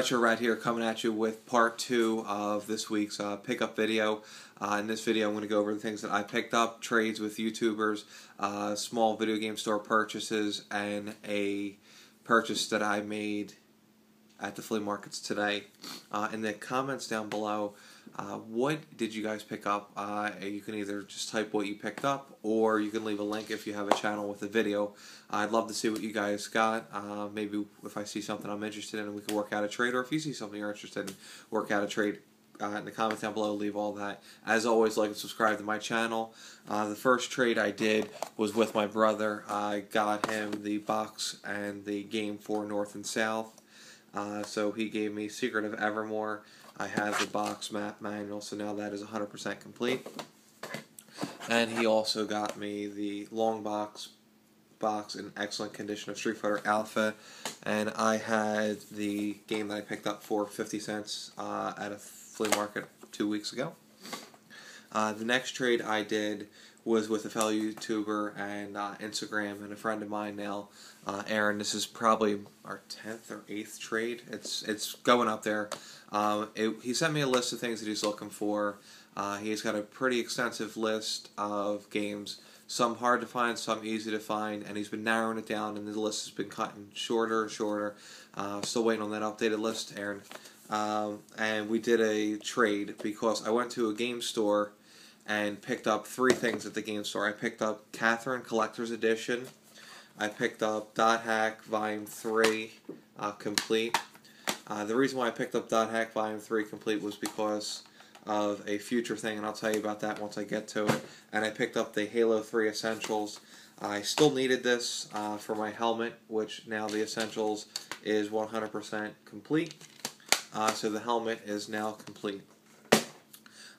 Retro Rat here, coming at you with part 2 of this week's pickup video. In this video I'm going to go over the things that I picked up, trades with YouTubers, small video game store purchases, and a purchase that I made at the flea markets today. In the comments down below, what did you guys pick up? You can either just type what you picked up, or you can leave a link if you have a channel with a video. I'd love to see what you guys got. Maybe if I see something I'm interested in, we can work out a trade, or if you see something you're interested in, work out a trade. In the comments down below, leave all that. As always, like and subscribe to my channel. The first trade I did was with my brother. I got him the box and the game for North and South. So he gave me Secret of Evermore. I have the box map manual, so now that is 100% complete. And he also got me the long box in excellent condition of Street Fighter Alpha. And I had the game that I picked up for 50 cents at a flea market 2 weeks ago. The next trade I did was with a fellow YouTuber and Instagram and a friend of mine now, Aaron. This is probably our 10th or 8th trade. It's going up there. He sent me a list of things that he's looking for. He's got a pretty extensive list of games, some hard to find, some easy to find, and he's been narrowing it down, and the list has been cutting shorter and shorter. Still waiting on that updated list, Aaron. And we did a trade because I went to a game store and picked up 3 things at the game store. I picked up Catherine Collector's Edition. I picked up Dot Hack Volume 3 Complete. The reason why I picked up Dot Hack Volume 3 Complete was because of a future thing, and I'll tell you about that once I get to it. And I picked up the Halo 3 Essentials. I still needed this for my helmet, which now the Essentials is 100% complete. So the helmet is now complete.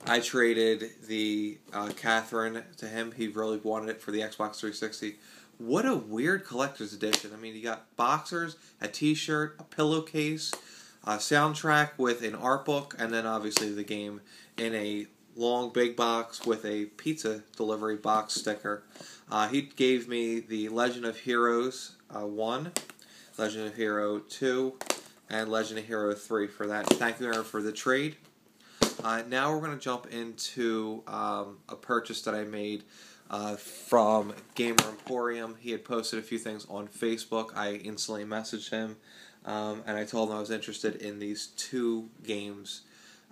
I traded the Catherine to him. He really wanted it for the Xbox 360. What a weird collector's edition. I mean, you got boxers, a t-shirt, a pillowcase, a soundtrack with an art book, and then obviously the game in a long big box with a pizza delivery box sticker. He gave me the Legend of Heroes 1, Legend of Hero 2, and Legend of Hero 3 for that. Thank you, Aaron, for the trade. Now we're going to jump into a purchase that I made from Gamer Emporium. He had posted a few things on Facebook. I instantly messaged him, and I told him I was interested in these 2 games.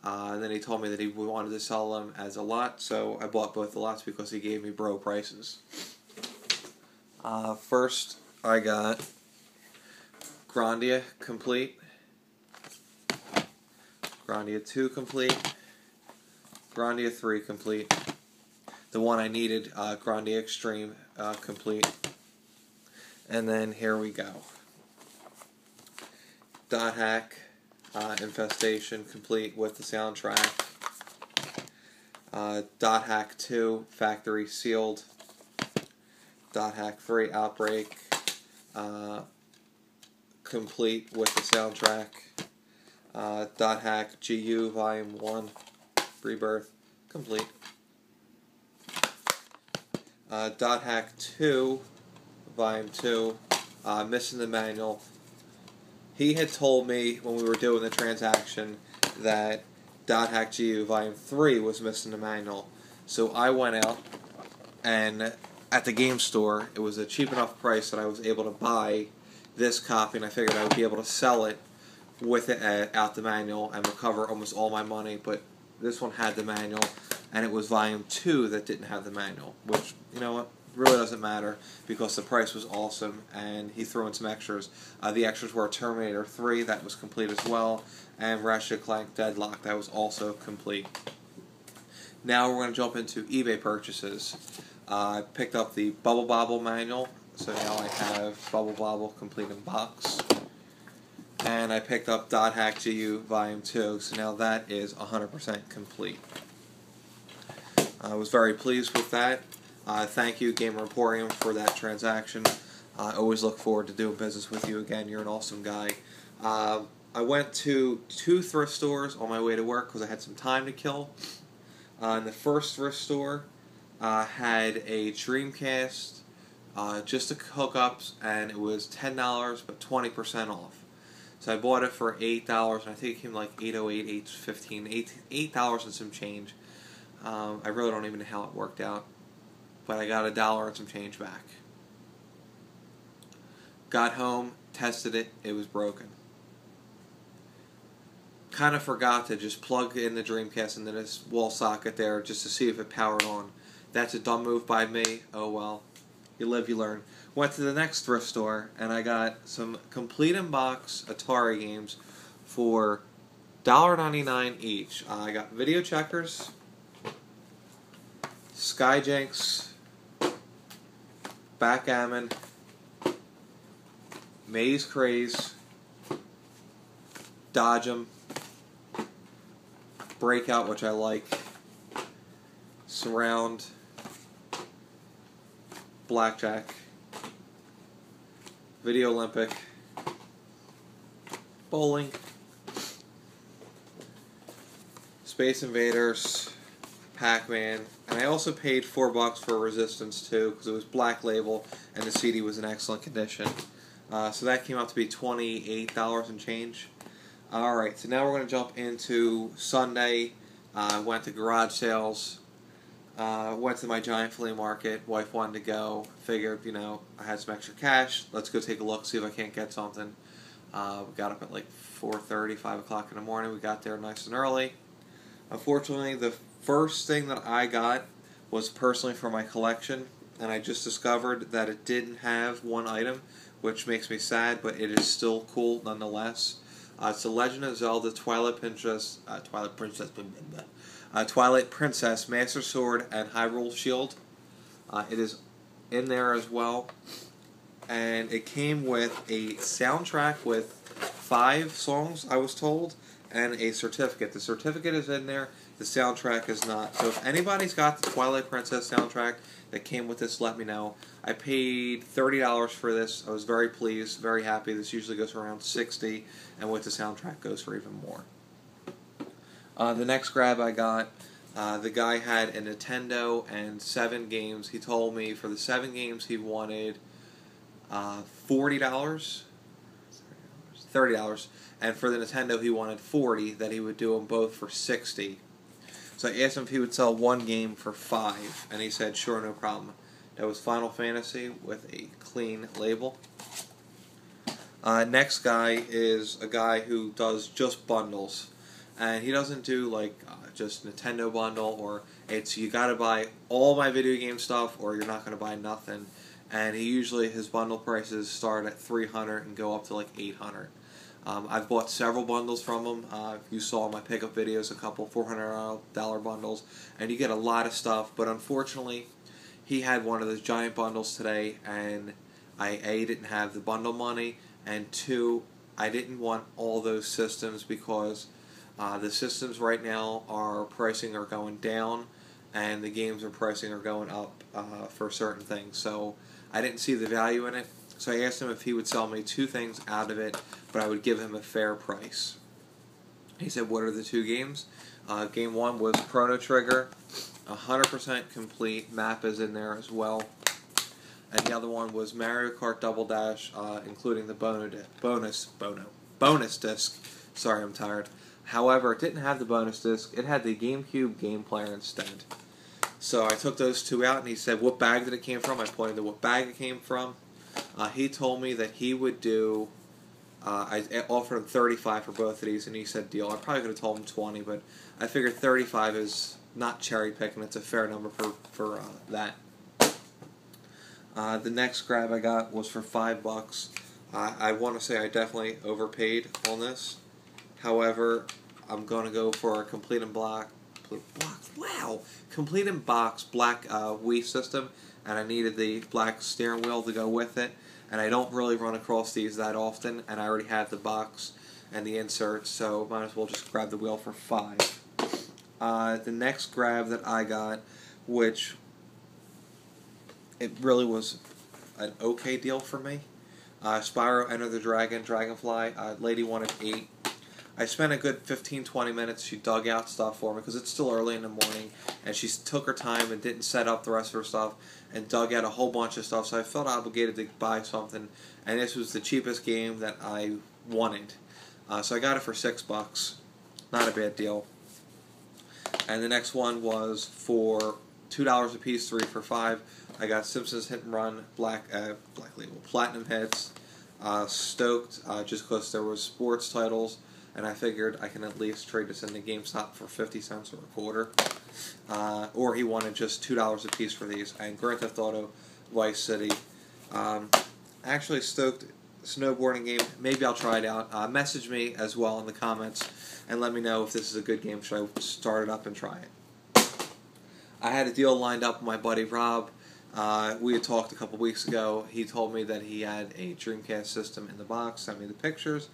And then he told me that he wanted to sell them as a lot, so I bought both the lots because he gave me bro prices. First, I got Grandia Complete, Grandia 2 Complete, Grandia 3 Complete, the one I needed, Grandia Extreme Complete, and then here we go. Dot Hack Infestation Complete with the soundtrack, Dot Hack 2 Factory Sealed, Dot Hack 3 Outbreak Complete with the soundtrack, Dot Hack GU Volume 1 Rebirth Complete, Dot Hack 2 Volume 2 Missing the Manual. He had told me when we were doing the transaction that Dot Hack GU Volume 3 was missing the manual. So I went out, and at the game store, it was a cheap enough price that I was able to buy this copy, and I figured I would be able to sell it with it out the manual and recover almost all my money. But this one had the manual, and it was Volume 2 that didn't have the manual, which, you know what, really doesn't matter because the price was awesome, and he threw in some extras. The extras were Terminator 3, that was complete as well, and Ratchet & Clank Deadlock, that was also complete. Now we're going to jump into eBay purchases. I picked up the Bubble Bobble manual, so now I have Bubble Bobble complete in box. And I picked up Dot Hack GU Volume 2, so now that is 100% complete. I was very pleased with that. Thank you, Gamer Emporium, for that transaction. I always look forward to doing business with you again. You're an awesome guy. I went to 2 thrift stores on my way to work because I had some time to kill. In the first thrift store, had a Dreamcast, just the hookups, and it was $10 but 20% off. So I bought it for $8, and I think it came like $8.08, $8.15, $8 and some change. I really don't even know how it worked out, but I got $1 and some change back. Got home, tested it, it was broken. Kind of forgot to just plug in the Dreamcast into this wall socket there just to see if it powered on. That's a dumb move by me. Oh well. You live, you learn. Went to the next thrift store and I got some complete in box Atari games for $1.99 each. I got Video Checkers, Skyjinx, Backgammon, Maze Craze, Dodge 'em, Breakout, which I like, Surround, Blackjack, Video Olympic, Bowling, Space Invaders, Pac-Man, and I also paid $4 for Resistance 2 because it was Black Label and the CD was in excellent condition. So that came out to be $28 and change. Alright, so now we're going to jump into Sunday. Went to garage sales. Went to my giant flea market. Wife wanted to go. Figured, I had some extra cash. Let's go take a look, see if I can't get something. We got up at like 4:30, 5 o'clock in the morning. We got there nice and early. Unfortunately, the first thing that I got was personally for my collection, and I just discovered that it didn't have one item, which makes me sad, but it is still cool nonetheless. It's The Legend of Zelda Twilight Princess, Master Sword, and Hyrule Shield. It is in there as well, and it came with a soundtrack with 5 songs, I was told, and a certificate. The certificate is in there, the soundtrack is not. So if anybody's got the Twilight Princess soundtrack that came with this, let me know. I paid $30 for this. I was very pleased, very happy. This usually goes for around $60, and with the soundtrack goes for even more. The next grab I got, the guy had a Nintendo and 7 games. He told me for the 7 games he wanted $40, $30, and for the Nintendo he wanted $40, that he would do them both for $60. So I asked him if he would sell one game for $5, and he said, sure, no problem. That was Final Fantasy with a clean label. Next guy is a guy who does just bundles, and he doesn't do like just Nintendo bundle, or it's you gotta buy all my video game stuff or you're not gonna buy nothing. And he usually, his bundle prices start at $300 and go up to like $800. I've bought several bundles from him. You saw my pickup videos, a couple $400 bundles, and you get a lot of stuff. But unfortunately, he had one of those giant bundles today, and I didn't have the bundle money, and 2, I didn't want all those systems because the systems right now pricing are going down, and the games pricing are going up for certain things. So I didn't see the value in it. So I asked him if he would sell me 2 things out of it, but I would give him a fair price. He said, what are the 2 games? Game 1 was Chrono Trigger, 100% complete. Map is in there as well. And the other one was Mario Kart Double Dash, including the bonus disc. Sorry, I'm tired. However, it didn't have the bonus disc. It had the GameCube game player instead. So I took those 2 out, and he said, what bag did it came from? I pointed to what bag it came from. He told me that he would do, I offered him $35 for both of these, and he said deal. I probably could have told him $20, but I figured $35 is not cherry picking. It's a fair number for that. The next grab I got was for $5. I want to say I definitely overpaid on this. However, I'm going to go for a complete in box black Wii system, and I needed the black steering wheel to go with it, and I don't really run across these that often, and I already have the box and the inserts, so might as well just grab the wheel for $5. The next grab that I got, which it really was an okay deal for me, Spyro Enter the Dragon, Dragonfly. Lady wanted 8. I spent a good 15-20 minutes. She dug out stuff for me because it's still early in the morning, and she took her time and didn't set up the rest of her stuff and dug out a whole bunch of stuff, so I felt obligated to buy something, and this was the cheapest game that I wanted. So I got it for $6. Not a bad deal. And the next one was for $2 a piece, 3 for $5. I got Simpsons Hit and Run, Black Label, Platinum Hits, Stoked, just because there was sports titles, and I figured I can at least trade this into GameStop for 50 cents or a quarter. Or he wanted just $2 a piece for these. And Grand Theft Auto Vice City. Actually, Stoked snowboarding game. Maybe I'll try it out. Message me as well in the comments and let me know if this is a good game. Should I start it up and try it? I had a deal lined up with my buddy Rob. We had talked a couple weeks ago. He told me that he had a Dreamcast system in the box, sent me the pictures.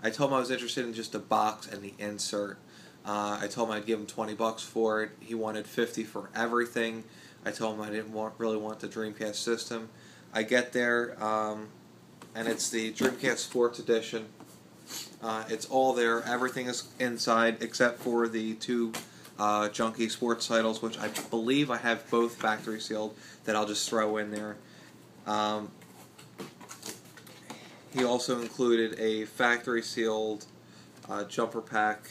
I told him I was interested in just the box and the insert. I told him I'd give him $20 for it. He wanted $50 for everything. I told him I didn't really want the Dreamcast system. I get there, and it's the Dreamcast Sports Edition. It's all there. Everything is inside except for the two junky sports titles, which I believe I have both factory sealed, that I'll just throw in there. He also included a factory sealed jumper pack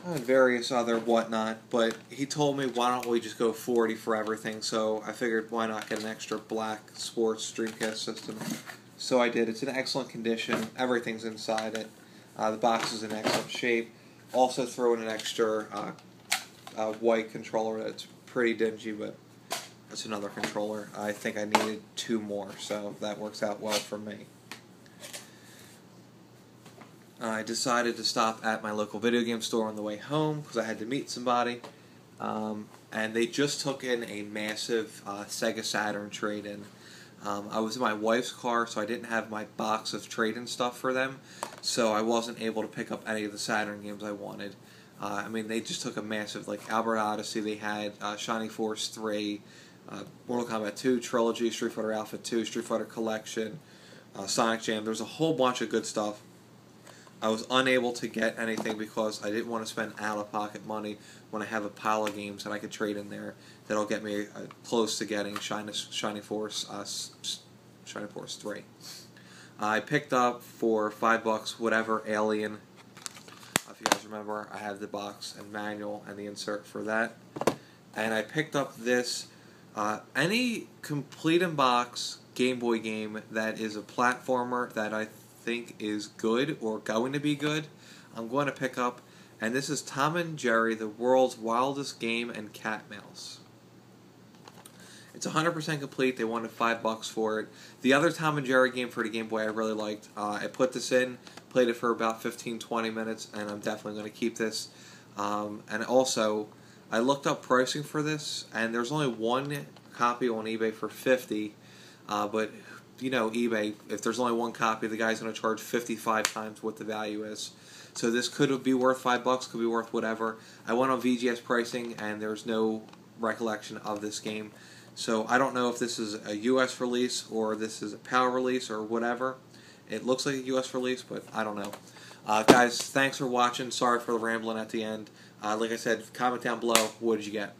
and various other whatnot, but he told me why don't we just go $40 for everything, so I figured why not get an extra black sports Dreamcast system. So I did. It's in excellent condition. Everything's inside it. The box is in excellent shape. Also throw in an extra white controller that's pretty dingy, but it's another controller. I think I needed 2 more, so that works out well for me. I decided to stop at my local video game store on the way home because I had to meet somebody, and they just took in a massive Sega Saturn trade-in. I was in my wife's car, so I didn't have my box of trade-in stuff for them, so I wasn't able to pick up any of the Saturn games I wanted. I mean, they just took a massive, like Albert Odyssey, they had Shining Force 3, Mortal Kombat 2 Trilogy, Street Fighter Alpha 2, Street Fighter Collection, Sonic Jam. There's a whole bunch of good stuff. I was unable to get anything because I didn't want to spend out-of-pocket money when I have a pile of games that I could trade in there that'll get me close to getting Shining Force 3. I picked up for $5 whatever Alien. If you guys remember, I have the box and manual and the insert for that. And I picked up this any complete in box Game Boy game that is a platformer that I think is good or going to be good, I'm going to pick up, and this is Tom and Jerry, the world's wildest game and cat mouse. It's 100% complete. They wanted $5 for it. The other Tom and Jerry game for the Game Boy I really liked. I put this in, played it for about 15-20 minutes, and I'm definitely going to keep this. And also, I looked up pricing for this, and there's only one copy on eBay for $50, but you know, eBay, if there's only one copy, the guy's going to charge 55 times what the value is. So this could be worth $5, could be worth whatever. I went on VGS pricing, and there's no recollection of this game. So I don't know if this is a US release, or this is a PAL release, or whatever. It looks like a US release, but I don't know. Guys, thanks for watching. Sorry for the rambling at the end. Like I said, comment down below, what did you get?